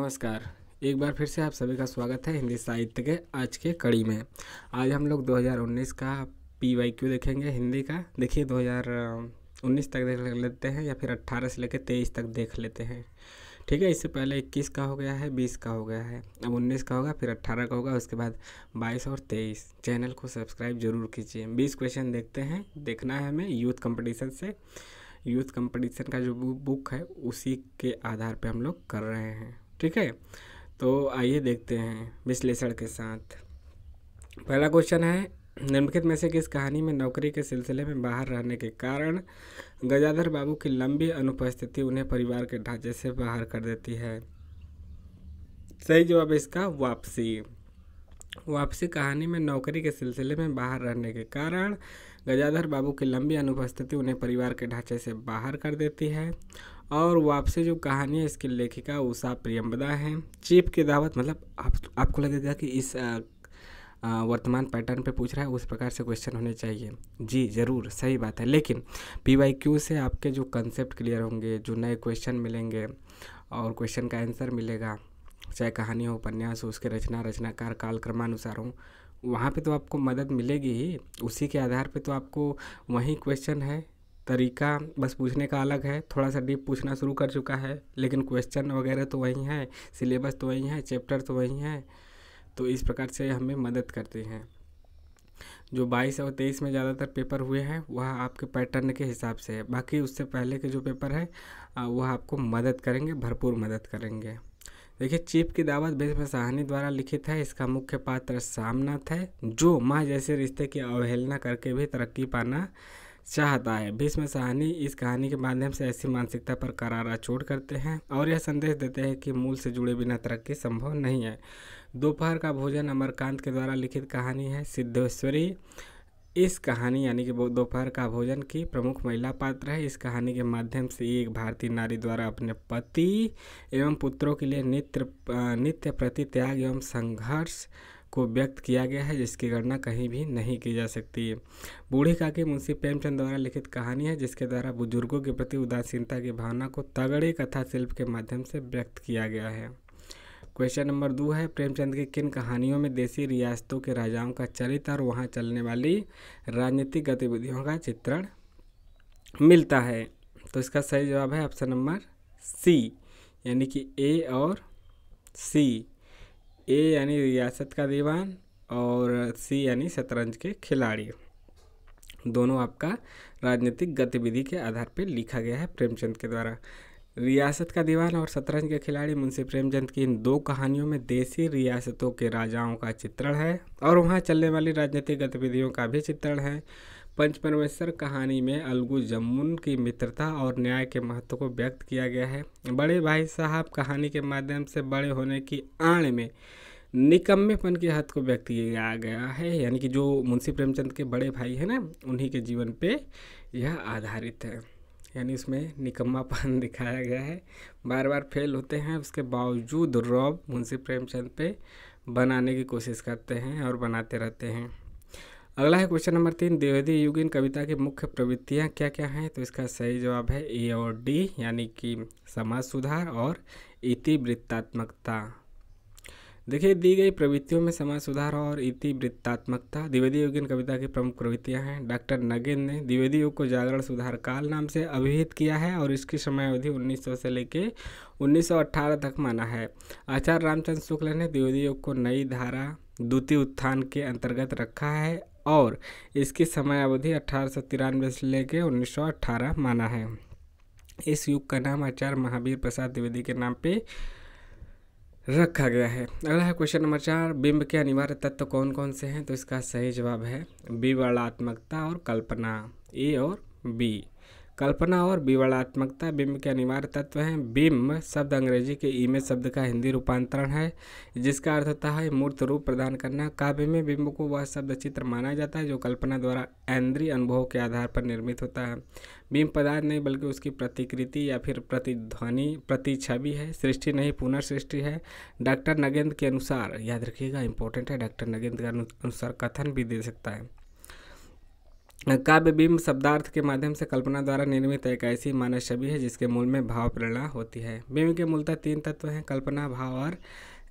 नमस्कार। एक बार फिर से आप सभी का स्वागत है हिंदी साहित्य के आज के कड़ी में। आज हम लोग 2019 का PYQ देखेंगे हिंदी का। देखिए 2019 तक देख लेते हैं या फिर 18 से लेकर 23 तक देख लेते हैं। ठीक है, इससे पहले 21 का हो गया है, 20 का हो गया है, अब 19 का होगा, फिर 18 का होगा, उसके बाद 22 और 23। चैनल को सब्सक्राइब जरूर कीजिए। 20 क्वेश्चन देखते हैं, देखना है हमें यूथ कंपटीशन से। यूथ कंपटीशन का जो बुक है उसी के आधार पे हम लोग कर रहे हैं। ठीक है, तो आइए देखते हैं विश्लेषण के साथ। पहला क्वेश्चन है, निम्नलिखित में से किस कहानी में नौकरी के सिलसिले में बाहर रहने के कारण गजाधर बाबू की लंबी अनुपस्थिति उन्हें परिवार के ढांचे से बाहर कर देती है? सही जवाब है इसका वापसी। वापसी कहानी में नौकरी के सिलसिले में बाहर रहने के कारण गजाधर बाबू की लंबी अनुपस्थिति उन्हें परिवार के ढांचे से बाहर कर देती है। और वापसी जो कहानी है इसकी लेखिका उषा प्रियंवदा है। चीफ की दावत, मतलब आपको लगेगा कि इस वर्तमान पैटर्न पे पूछ रहा है उस प्रकार से क्वेश्चन होने चाहिए। जी ज़रूर, सही बात है, लेकिन PYQ से आपके जो कंसेप्ट क्लियर होंगे, जो नए क्वेश्चन मिलेंगे और क्वेश्चन का आंसर मिलेगा, चाहे कहानी हो, उपन्यास हो, उसके रचनाकार काल क्रमानुसार हो, वहाँ पे तो आपको मदद मिलेगी ही। उसी के आधार पे तो आपको वही क्वेश्चन है, तरीका बस पूछने का अलग है, थोड़ा सा डीप पूछना शुरू कर चुका है, लेकिन क्वेश्चन वगैरह तो वही है, सिलेबस तो वही है, चैप्टर तो वही है। तो इस प्रकार से हमें मदद करते हैं। जो 22 और 23 में ज़्यादातर पेपर हुए हैं वह आपके पैटर्न के हिसाब से है। बाकी उससे पहले के जो पेपर है वह आपको मदद करेंगे, भरपूर मदद करेंगे। देखिए, चीफ की दावत भीष्म साहनी द्वारा लिखित है। इसका मुख्य पात्र सामनाथ है, जो माँ जैसे रिश्ते की अवहेलना करके भी तरक्की पाना चाहता है। भीष्म साहनी इस कहानी के माध्यम से ऐसी मानसिकता पर करारा चोट करते हैं और यह संदेश देते हैं कि मूल से जुड़े बिना तरक्की संभव नहीं है। दोपहर का भोजन अमरकांत के द्वारा लिखित कहानी है। सिद्धेश्वरी इस कहानी यानी कि दोपहर का भोजन की प्रमुख महिला पात्र है। इस कहानी के माध्यम से एक भारतीय नारी द्वारा अपने पति एवं पुत्रों के लिए नित्य प्रति त्याग एवं संघर्ष को व्यक्त किया गया है, जिसकी गणना कहीं भी नहीं की जा सकती। बूढ़ी काकी मुंशी प्रेमचंद द्वारा लिखित कहानी है, जिसके द्वारा बुजुर्गों के प्रति उदासीनता की भावना को तगड़े कथा शिल्प के माध्यम से व्यक्त किया गया है। क्वेश्चन नंबर 2 है, प्रेमचंद की किन कहानियों में देसी रियासतों के राजाओं का चरित्र और वहां चलने वाली राजनीतिक गतिविधियों का चित्रण मिलता है? तो इसका सही जवाब है ऑप्शन नंबर सी, यानी कि A और C। A यानी रियासत का दीवान और C यानी शतरंज के खिलाड़ी। दोनों आपका राजनीतिक गतिविधि के आधार पर लिखा गया है प्रेमचंद के द्वारा। रियासत का दीवान और शतरंज के खिलाड़ी मुंशी प्रेमचंद की इन दो कहानियों में देसी रियासतों के राजाओं का चित्रण है और वहां चलने वाली राजनीतिक गतिविधियों का भी चित्रण है। पंचपरमेश्वर कहानी में अलगू जमुन की मित्रता और न्याय के महत्व को व्यक्त किया गया है। बड़े भाई साहब कहानी के माध्यम से बड़े होने की आड़ में निकम्मेपन की हद को व्यक्त किया गया है, यानी कि जो मुंशी प्रेमचंद के बड़े भाई हैं ना, उन्हीं के जीवन पे यह आधारित है। यानी उसमें निकम्मापन दिखाया गया है। बार बार फेल होते हैं, उसके बावजूद रौब मुंशी प्रेमचंद पे बनाने की कोशिश करते हैं और बनाते रहते हैं। अगला है क्वेश्चन नंबर 3, द्विवेदी युगीन कविता की मुख्य प्रवृत्तियाँ क्या क्या हैं? तो इसका सही जवाब है A और D, यानी कि समाज सुधार और इतिवृत्तात्मकता। देखिए, दी गई प्रवृत्तियों में समाज सुधार और इतिवृत्तात्मकता द्विवेदी युगीन कविता की प्रमुख प्रवृत्तियां हैं। डॉक्टर नगेंद्र ने द्विवेदी युग को जागरण सुधार काल नाम से अभिहित किया है और इसकी समय अवधि 1900 से लेकर 1918 तक माना है। आचार्य रामचंद्र शुक्ल ने द्विवेदी युग को नई धारा द्वितीय उत्थान के अंतर्गत रखा है और इसकी समय अवधि 1893 से लेकर 1918 माना है। इस युग का नाम आचार्य महावीर प्रसाद द्विवेदी के नाम पे रखा गया है। अगला है क्वेश्चन नंबर 4, बिंब के अनिवार्य तत्व कौन कौन से हैं? तो इसका सही जवाब है विवरणात्मकता और कल्पना, A और B। कल्पना और विवरणात्मकता बिंब के अनिवार्य तत्व हैं। बिंब शब्द अंग्रेजी के इमेज शब्द का हिंदी रूपांतरण है, जिसका अर्थ होता है मूर्त रूप प्रदान करना। काव्य में बिंब को वह शब्द चित्र माना जाता है जो कल्पना द्वारा इंद्रिय अनुभव के आधार पर निर्मित होता है। बिंब पदार्थ नहीं बल्कि उसकी प्रतिकृति या फिर प्रतिध्वनि प्रतिछवि है, सृष्टि नहीं पुनर्सृष्टि है। डॉक्टर नगेंद्र के अनुसार, याद रखिएगा इंपॉर्टेंट है, डॉक्टर नगेंद्र के अनुसार कथन भी दे सकता है। काव्य बिंब शब्दार्थ के माध्यम से कल्पना द्वारा निर्मित एक ऐसी मानस छवि है जिसके मूल में भाव प्रेरणा होती है। बिंब के मूलतः 3 तत्व हैं, कल्पना, भाव और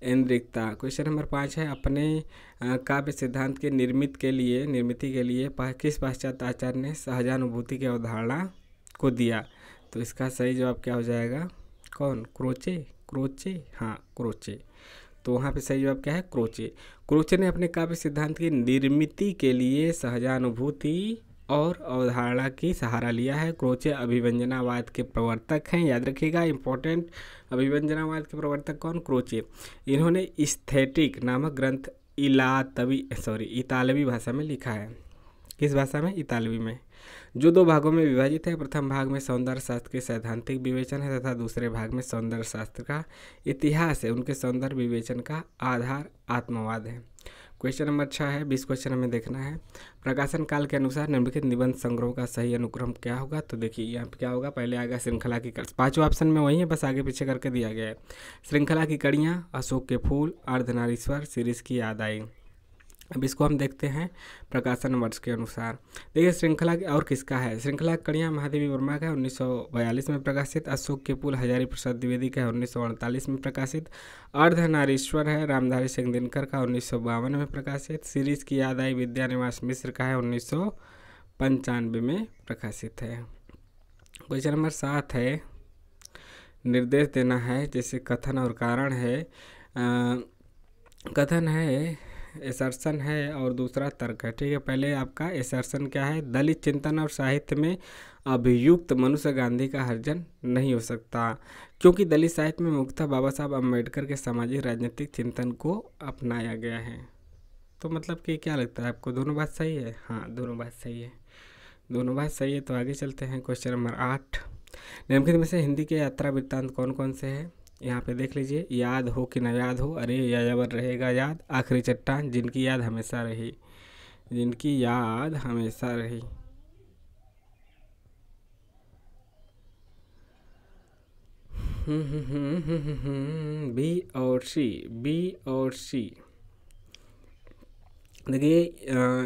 इंद्रियता। क्वेश्चन नंबर 5 है, अपने काव्य सिद्धांत के निर्मिति के लिए किस पाश्चात्य आचार्य ने सहजानुभूति की अवधारणा को दिया? तो इसका सही जवाब क्या हो जाएगा? कौन? क्रोचे, हाँ क्रोचे। तो वहाँ पे सही जवाब क्या है? क्रोचे ने अपने काव्य सिद्धांत की निर्मिति के लिए सहजानुभूति और अवधारणा की सहारा लिया है। क्रोचे अभिव्यंजनावाद के प्रवर्तक हैं, याद रखिएगा, इंपॉर्टेंट। अभिव्यंजनावाद के प्रवर्तक कौन? क्रोचे। इन्होंने स्थेटिक नामक ग्रंथ इतालवी भाषा में लिखा है। किस भाषा में? इतालवी में, जो 2 भागों में विभाजित है। प्रथम भाग में सौंदर्य शास्त्र के सैद्धांतिक विवेचन है तथा दूसरे भाग में सौंदर्य शास्त्र का इतिहास है। उनके सौंदर्य विवेचन का आधार आत्मवाद है। क्वेश्चन नंबर 6 है, 20 क्वेश्चन हमें देखना है। प्रकाशन काल के अनुसार निम्नलिखित निबंध संग्रह का सही अनुक्रम क्या होगा? तो देखिए यहाँ पे क्या होगा, पहले आएगा श्रृंखला की 5वां ऑप्शन में वही है, बस आगे पीछे करके दिया गया है। श्रृंखला की कड़ियाँ, अशोक के फूल, अर्धनारीश्वर, सीरीज की याद आई। अब इसको हम देखते हैं प्रकाशन वर्ष के अनुसार। देखिए श्रृंखला और किसका है? श्रृंखला कड़ियाँ महादेवी वर्मा का है, 1942 में प्रकाशित। अशोक के पुल हजारी प्रसाद द्विवेदी का है, 1948 में प्रकाशित। अर्धनारीश्वर है रामधारी सिंह दिनकर का, 1952 में प्रकाशित। सीरीज की याद आई विद्यानिवास मिश्र का है, 1995 में प्रकाशित है। क्वेश्चन नंबर 7 है, निर्देश देना है, जैसे कथन और कारण है। कथन है, एसर्शन है और दूसरा तर्क है। ठीक है, पहले आपका एसर्शन क्या है? दलित चिंतन और साहित्य में अभियुक्त मनुष्य गांधी का हर्जन नहीं हो सकता, क्योंकि दलित साहित्य में मुख्यतः बाबा साहब अम्बेडकर के सामाजिक राजनीतिक चिंतन को अपनाया गया है। तो मतलब कि क्या लगता है आपको, दोनों बात सही है? हाँ, दोनों बात सही है, दोनों बात सही है। तो आगे चलते हैं। क्वेश्चन नंबर 8, निम्नलिखित में से हिंदी के यात्रा वृत्तांत कौन कौन से हैं? यहाँ पे देख लीजिए, याद हो कि न याद हो, अरे यायावर रहेगा याद, आखिरी चट्टान, जिनकी याद हमेशा रही, जिनकी याद हमेशा रही। बी और सी। देखिए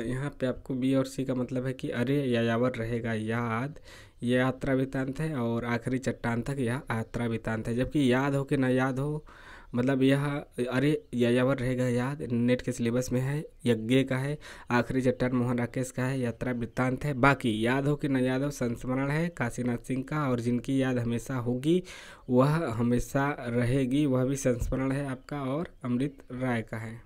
यहाँ पे आपको बी और सी का मतलब है कि अरे यायावर रहेगा याद, ये यात्रा वृत्तांत है, और आखिरी चट्टान तक यह यात्रा वृत्तांत है। जबकि याद हो कि ना याद हो, मतलब यह अरे यायावर रहेगा याद नेट के सिलेबस में है, यज्ञ का है। आखिरी चट्टान मोहन राकेश का है, यात्रा वृत्तांत है। बाकी याद हो कि न याद हो संस्मरण है काशीनाथ सिंह का, और जिनकी याद हमेशा होगी वह हमेशा रहेगी, वह भी संस्मरण है आपका, और अमृत राय का है।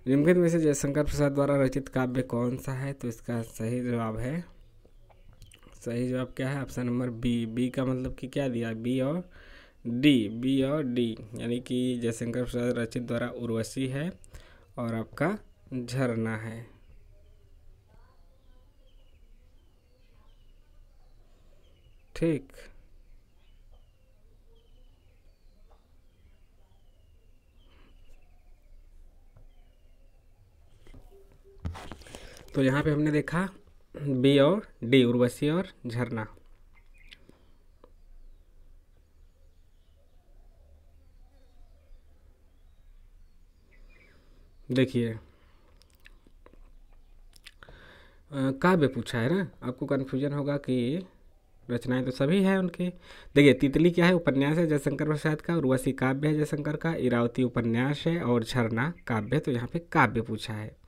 निम्नलिखित में से जयशंकर प्रसाद द्वारा रचित काव्य कौन सा है? तो इसका सही जवाब है, सही जवाब क्या है? ऑप्शन नंबर बी का मतलब कि क्या दिया? बी और डी, यानी कि जयशंकर प्रसाद रचित द्वारा उर्वशी है और आपका झरना है। ठीक, तो यहाँ पे हमने देखा बी और डी, उर्वशी और झरना। देखिए काव्य पूछा है ना, आपको कन्फ्यूजन होगा कि रचनाएं तो सभी हैं उनके। देखिए तितली क्या है? उपन्यास है जयशंकर प्रसाद का, उर्वशी काव्य है जयशंकर का, इरावती उपन्यास है, और झरना काव्य। तो यहाँ पे काव्य पूछा है।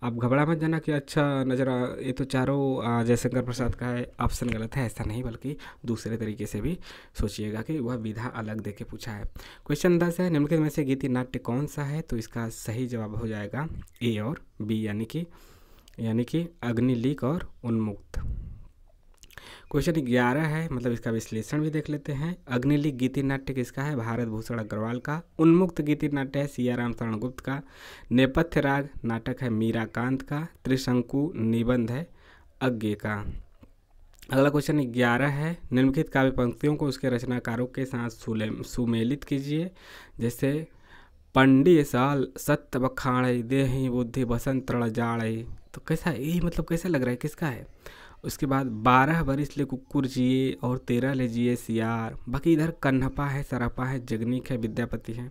आप घबरा मत जाना कि अच्छा नजर ये तो चारों जयशंकर प्रसाद का है, ऑप्शन गलत है, ऐसा नहीं, बल्कि दूसरे तरीके से भी सोचिएगा कि वह विधा अलग दे के पूछा है। क्वेश्चन 10 है, निम्नलिखित में से गीति नाट्य कौन सा है? तो इसका सही जवाब हो जाएगा ए और बी, यानी कि अग्निलीक और उन्मुक्त। क्वेश्चन 11 है, मतलब इसका विश्लेषण भी देख लेते हैं। अग्निलीक गीति नाट्य किसका है? भारत भूषण अग्रवाल का। उन्मुक्त गीति नाट्य है सियाराम शरण गुप्त का। नेपथ्य राग नाटक है मीराकांत का। त्रिशंकु निबंध है अज्ञे का। अगला क्वेश्चन 11 है, निम्नलिखित काव्य पंक्तियों को उसके रचनाकारों के साथ सुमेलित कीजिए। जैसे पंडी साल सत्य बखाण देहि बुद्धि बसंत रण जाड़, तो कैसा यही मतलब कैसा लग रहा है, किसका है? उसके बाद 12 बरिस ले कुकुर जिए और 13 ले जिए सियार। बाकी इधर कन्हपा है, सरापा है, जगनीक है, विद्यापति है।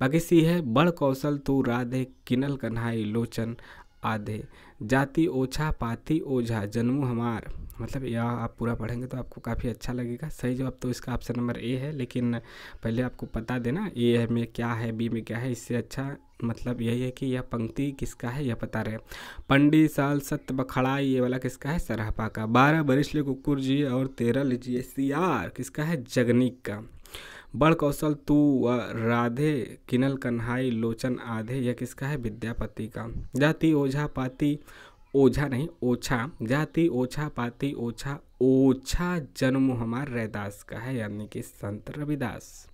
बाकी सी है बड़ कौशल तू राधे किनल कन्हाई लोचन आधे। जाति ओछा पाती ओझा जन्मू हमार, मतलब यह आप पूरा पढ़ेंगे तो आपको काफ़ी अच्छा लगेगा। सही जवाब तो इसका ऑप्शन नंबर ए है, लेकिन पहले आपको बता देना ए में क्या है, बी में क्या है, इससे अच्छा मतलब यही है कि यह पंक्ति किसका है यह पता रहे। पंडित साल सत्य बखड़ाई, ये वाला किसका है, सराहपा का। 12 बरिश ले कुकुर जी और 13 लीजिए सियार, किसका है, जगनीक का। बड़ कौशल तू राधे किनल कन्हाई लोचन आधे, यह किसका है, विद्यापति का। जाति ओझा पाती ओझा नहीं ओछा, जाति ओछा पाती ओछा ओछा जन्म हमार रैदास का है, यानी कि संत रविदास।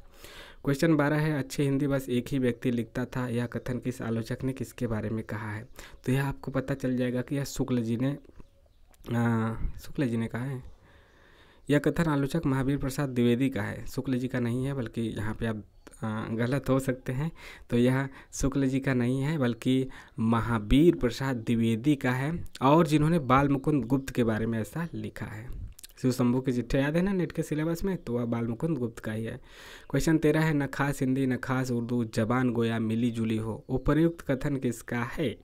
क्वेश्चन 12 है, अच्छी हिंदी बस एक ही व्यक्ति लिखता था, यह कथन किस आलोचक ने किसके बारे में कहा है। तो यह आपको पता चल जाएगा कि यह शुक्ल जी ने कहा है। यह कथन आलोचक महावीर प्रसाद द्विवेदी का है, शुक्ल जी का नहीं है, बल्कि यहाँ पे आप गलत हो सकते हैं। तो यह शुक्ल जी का नहीं है बल्कि महावीर प्रसाद द्विवेदी का है, और जिन्होंने बाल मुकुंद गुप्त के बारे में ऐसा लिखा है। शिव शंभू की चिट्ठी याद है ना नेट के सिलेबस में, तो वह बाल मुकुंद गुप्त का ही है। क्वेश्चन 13 है, न खास हिंदी न खास उर्दू जबान गोया मिली जुली हो, उपर्युक्त कथन किसका है।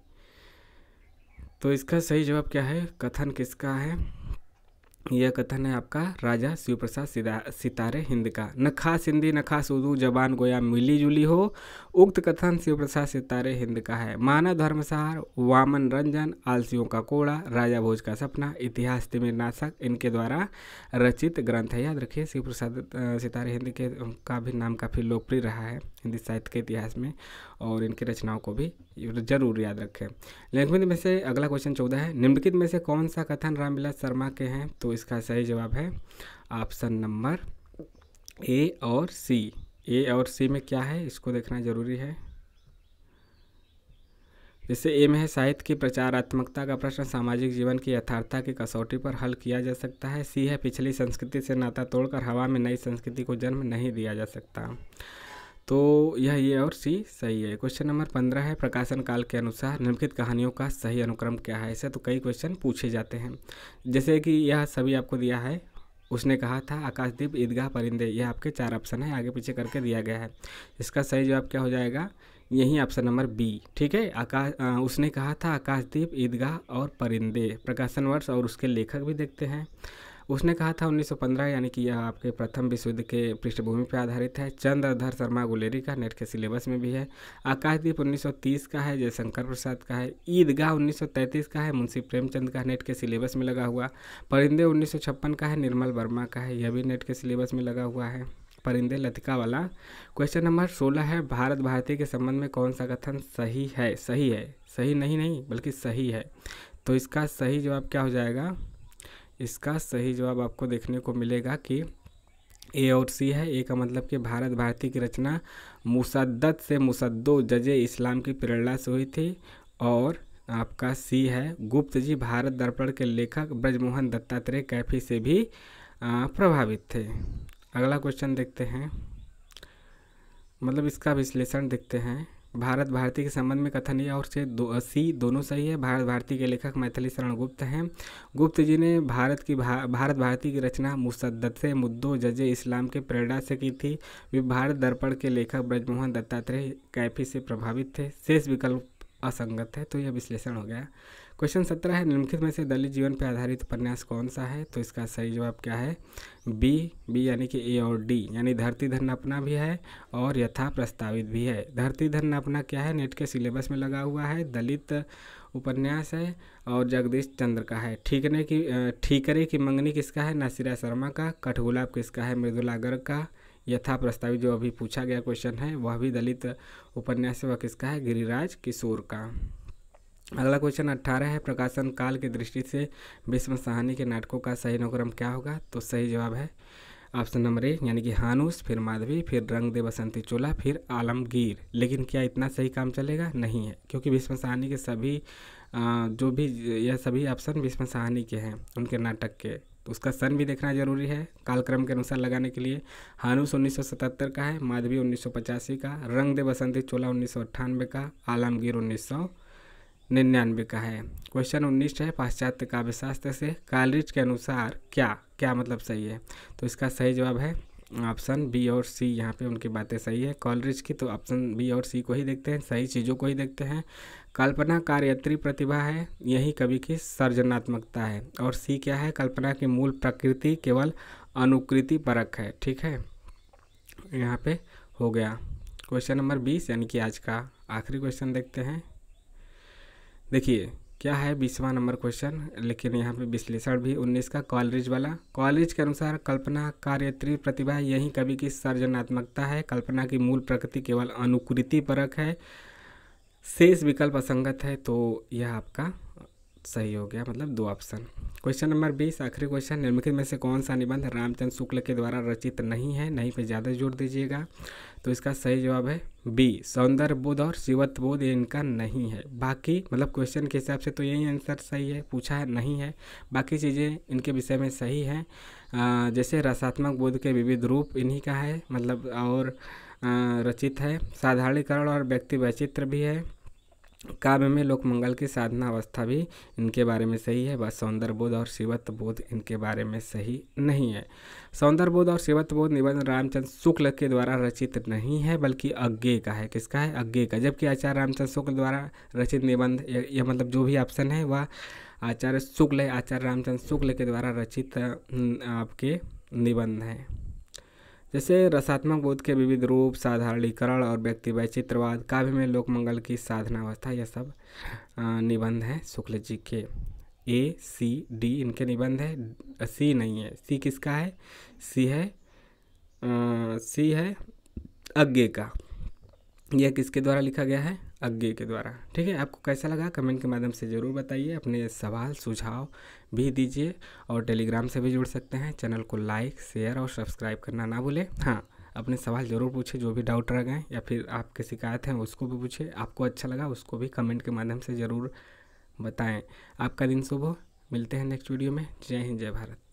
तो इसका सही जवाब क्या है, कथन किसका है, यह कथन है आपका राजा शिव प्रसाद सितारे हिंद का। न खास हिंदी न खास उर्दू जबान गोया मिली जुली हो, उक्त कथन शिव प्रसाद सितारे हिंद का है। मानव धर्मसार, वामन रंजन, आलसियों का कोड़ा, राजा भोज का सपना, इतिहास तिमिर नाशक, इनके द्वारा रचित ग्रंथ है। याद रखिए शिव प्रसाद सितारे हिंद के का भी नाम काफ़ी लोकप्रिय रहा है हिंदी साहित्य के इतिहास में, और इनकी रचनाओं को भी जरूर याद रखें। निम्नलिखित में से अगला क्वेश्चन 14 है, निम्नलिखित में से कौन सा कथन रामविलास शर्मा के हैं। तो इसका सही जवाब है ऑप्शन नंबर ए और सी। ए और सी में क्या है इसको देखना जरूरी है। जैसे ए में है, साहित्य की प्रचारात्मकता का प्रश्न सामाजिक जीवन की यथार्थता की कसौटी पर हल किया जा सकता है। सी है, पिछली संस्कृति से नाता तोड़कर हवा में नई संस्कृति को जन्म नहीं दिया जा सकता। तो यह ए और सी सही है। क्वेश्चन नंबर 15 है, प्रकाशन काल के अनुसार निम्नलिखित कहानियों का सही अनुक्रम क्या है। ऐसे तो कई क्वेश्चन पूछे जाते हैं, जैसे कि यह सभी आपको दिया है। उसने कहा था, आकाशदीप, ईदगाह, परिंदे, यह आपके 4 ऑप्शन है, आगे पीछे करके दिया गया है। इसका सही जवाब क्या हो जाएगा, यही ऑप्शन नंबर बी। ठीक है, उसने कहा था आकाशदीप, ईदगाह और परिंदे। प्रकाशन वर्ष और उसके लेखक भी देखते हैं। उसने कहा था 1915, यानी कि यह आपके प्रथम विश्व युद्ध के पृष्ठभूमि पर आधारित है। चंद्रधर शर्मा गुलेरी का नेट के सिलेबस में भी है। आकाशदीप 1930 का है, जयशंकर प्रसाद का है। ईदगाह 1933 का है, मुंशी प्रेमचंद का नेट के सिलेबस में लगा हुआ। परिंदे 1956 का है, निर्मल वर्मा का है, यह भी नेट के सिलेबस में लगा हुआ है। परिंदे लतिका वाला। क्वेश्चन नंबर 16 है, भारत भारती के संबंध में कौन सा कथन सही है। सही नहीं बल्कि सही है। तो इसका सही जवाब क्या हो जाएगा, इसका सही जवाब आपको देखने को मिलेगा कि ए और सी है। ए का मतलब कि भारत भारती की रचना मुसद्दत से मुसद्दो जजे इस्लाम की प्रेरणा से हुई थी, और आपका सी है, गुप्त जी भारत दर्पण के लेखक ब्रजमोहन दत्तात्रेय कैफी से भी प्रभावित थे। अगला क्वेश्चन देखते हैं, मतलब इसका विश्लेषण देखते हैं। भारत भारती के संबंध में कथन ए और सी दोनों सही है। भारत भारती के लेखक मैथिली शरण गुप्त हैं। गुप्त जी ने भारत भारती की रचना मुसद्दत से मुद्दो जजे इस्लाम के प्रेरणा से की थी। वे भारत दर्पण के लेखक ब्रजमोहन दत्तात्रेय कैफी से प्रभावित थे। शेष विकल्प असंगत है, तो यह विश्लेषण हो गया। क्वेश्चन 17 है, निम्नलिखित में से दलित जीवन पर आधारित उपन्यास कौन सा है। तो इसका सही जवाब क्या है, बी यानी कि ए और डी, यानी धरती धन अपना भी है और यथा प्रस्तावित भी है। धरती धन अपना क्या है, नेट के सिलेबस में लगा हुआ है, दलित उपन्यास है और जगदीश चंद्र का है। ठीकरे की मंगनी किसका है, नासिरा शर्मा का। कठगुलाब किसका है, मृदुला गर्ग का। यथा प्रस्तावित जो अभी पूछा गया क्वेश्चन है वह भी दलित उपन्यास है, वह किसका है, गिरिराज किशोर का। अगला क्वेश्चन 18 है, प्रकाशन काल की दृष्टि से भीष्म साहनी के नाटकों का सही अनुक्रम क्या होगा। तो सही जवाब है ऑप्शन नंबर ए, यानी कि हानुस, फिर माधवी, फिर रंग दे बसंती चोला, फिर आलमगीर। लेकिन क्या इतना सही काम चलेगा, नहीं है, क्योंकि भीष्म साहनी के सभी जो भी यह सभी ऑप्शन भीष्म साहनी के हैं, उनके नाटक के। तो उसका सन भी देखना जरूरी है कालक्रम के अनुसार लगाने के लिए। हानुस 1977 का है, माधवी 1985 का, रंग दे बसंती चोला 1998 का, आलमगीर 1999 का है। क्वेश्चन 19 है, पाश्चात्य काव्यशास्त्र से कालरिच के अनुसार क्या मतलब सही है। तो इसका सही जवाब है ऑप्शन बी और सी यहाँ पे उनकी बातें सही है। कॉलरिज की तो ऑप्शन बी और सी को ही देखते हैं, सही चीज़ों को ही देखते हैं। कल्पना कार्यत्री प्रतिभा है, यही कवि की सृजनात्मकता है। और सी क्या है, कल्पना की मूल प्रकृति केवल अनुकृति परक है। ठीक है, यहाँ पे हो गया क्वेश्चन नंबर 20, यानी कि आज का आखिरी क्वेश्चन देखते हैं। देखिए क्या है 20वां नंबर क्वेश्चन, लेकिन यहाँ पे विश्लेषण भी 19 का कॉलरिज वाला। कॉलरिज के अनुसार कल्पना कार्यत्री प्रतिभा यही कवि की सृजनात्मकता है। कल्पना की मूल प्रकृति केवल अनुकृति परक है। शेष विकल्प असंगत है, तो यह आपका सही हो गया, मतलब 2 ऑप्शन। क्वेश्चन नंबर 20 आखिरी क्वेश्चन, निम्नलिखित में से कौन सा निबंध रामचंद्र शुक्ल के द्वारा रचित नहीं है? नहीं पे ज़्यादा जोर दीजिएगा। तो इसका सही जवाब है बी, सौंदर्य बोध और शिवत्व बोध, ये इनका नहीं है। बाकी मतलब क्वेश्चन के हिसाब से तो यही आंसर सही है, पूछा है नहीं है। बाकी चीज़ें इनके विषय में सही हैं। जैसे रसात्मक बोध के विविध रूप इन्हीं का है, मतलब और रचित है। साधारणीकरण और व्यक्ति वैचित्र भी है। काव्य में लोकमंगल की साधना अवस्था भी इनके बारे में सही है। बस सौंदर्य बोध और शिवत्व बोध इनके बारे में सही नहीं है। सौंदर्य बोध और शिवत्व बोध निबंध रामचंद्र शुक्ल के द्वारा रचित नहीं है, बल्कि अज्ञेय का है। किसका है? अज्ञेय का। जबकि आचार्य रामचंद्र शुक्ल द्वारा रचित निबंध, यह मतलब जो भी ऑप्शन है वह आचार्य शुक्ल है, आचार्य रामचंद्र शुक्ल के द्वारा रचित आपके निबंध हैं। जैसे रसात्मक बोध के विविध रूप, साधारणीकरण और व्यक्ति वैचित्रवाद, काव्य में लोकमंगल की साधना अवस्था, यह सब निबंध हैं शुक्ल जी के। ए सी डी इनके निबंध है, सी नहीं है। सी किसका है? सी है अज्ञेय का। यह किसके द्वारा लिखा गया है? अज्ञेय के द्वारा। ठीक है, आपको कैसा लगा कमेंट के माध्यम से ज़रूर बताइए। अपने सवाल सुझाव भी दीजिए और टेलीग्राम से भी जुड़ सकते हैं। चैनल को लाइक शेयर और सब्सक्राइब करना ना भूलें। हाँ, अपने सवाल ज़रूर पूछे, जो भी डाउट रह गए या फिर आपके शिकायत हैं उसको भी पूछे। आपको अच्छा लगा उसको भी कमेंट के माध्यम से ज़रूर बताएँ। आपका दिन शुभ हो। मिलते हैं नेक्स्ट वीडियो में। जय हिंद, जय भारत।